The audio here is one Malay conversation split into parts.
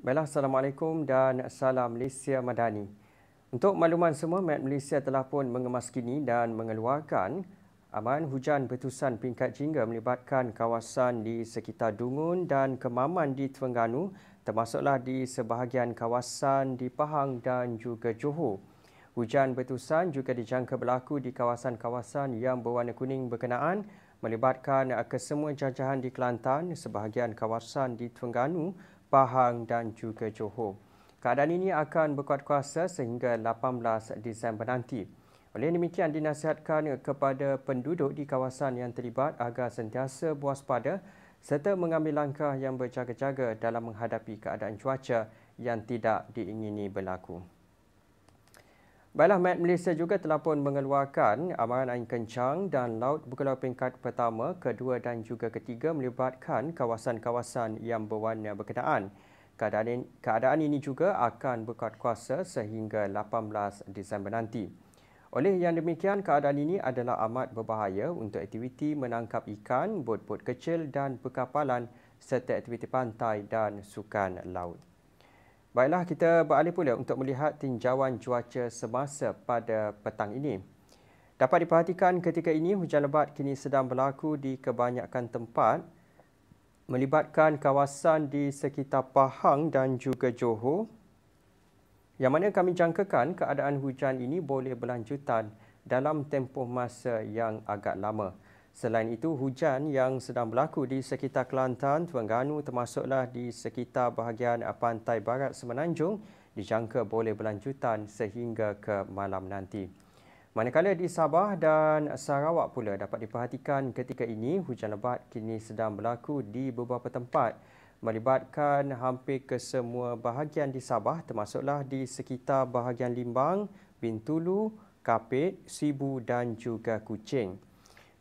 Baiklah, Assalamualaikum dan salam Malaysia Madani. Untuk makluman semua, Met Malaysia telah pun mengemaskini dan mengeluarkan aman hujan berterusan peringkat jingga melibatkan kawasan di sekitar Dungun dan Kemaman di Terengganu, termasuklah di sebahagian kawasan di Pahang dan juga Johor. Hujan berterusan juga dijangka berlaku di kawasan-kawasan yang berwarna kuning berkenaan, melibatkan kesemua jajahan di Kelantan, sebahagian kawasan di Terengganu, Pahang dan juga Johor. Keadaan ini akan berkuat kuasa sehingga 18 Disember nanti. Oleh demikian, dinasihatkan kepada penduduk di kawasan yang terlibat agar sentiasa berwaspada serta mengambil langkah yang berjaga-jaga dalam menghadapi keadaan cuaca yang tidak diingini berlaku. Baiklah, Met Malaysia juga telah pun mengeluarkan amaran angin kencang dan laut bergelar peringkat pertama, kedua dan juga ketiga melibatkan kawasan-kawasan yang berwarna berkenaan. Keadaan ini juga akan berkuat kuasa sehingga 18 Disember nanti. Oleh yang demikian, keadaan ini adalah amat berbahaya untuk aktiviti menangkap ikan, bot-bot kecil dan perkapalan serta aktiviti pantai dan sukan laut. Baiklah, kita beralih pula untuk melihat tinjauan cuaca semasa pada petang ini. Dapat diperhatikan ketika ini hujan lebat kini sedang berlaku di kebanyakan tempat melibatkan kawasan di sekitar Pahang dan juga Johor, yang mana kami jangkakan keadaan hujan ini boleh berlanjutan dalam tempoh masa yang agak lama. Selain itu, hujan yang sedang berlaku di sekitar Kelantan, Terengganu termasuklah di sekitar bahagian pantai barat Semenanjung dijangka boleh berlanjutan sehingga ke malam nanti. Manakala di Sabah dan Sarawak pula dapat diperhatikan ketika ini hujan lebat kini sedang berlaku di beberapa tempat melibatkan hampir kesemua bahagian di Sabah termasuklah di sekitar bahagian Limbang, Bintulu, Kapit, Sibu dan juga Kuching.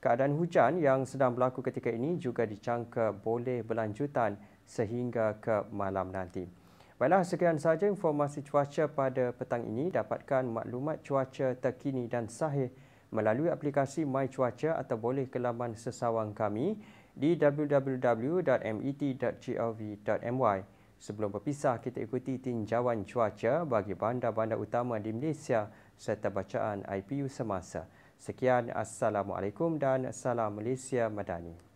Keadaan hujan yang sedang berlaku ketika ini juga dijangka boleh berlanjutan sehingga ke malam nanti. Baiklah, sekian sahaja informasi cuaca pada petang ini. Dapatkan maklumat cuaca terkini dan sahih melalui aplikasi My Cuaca atau boleh ke laman sesawang kami di www.met.gov.my. Sebelum berpisah, kita ikuti tinjauan cuaca bagi bandar-bandar utama di Malaysia serta bacaan IPU semasa. Sekian, Assalamualaikum dan salam Malaysia Madani.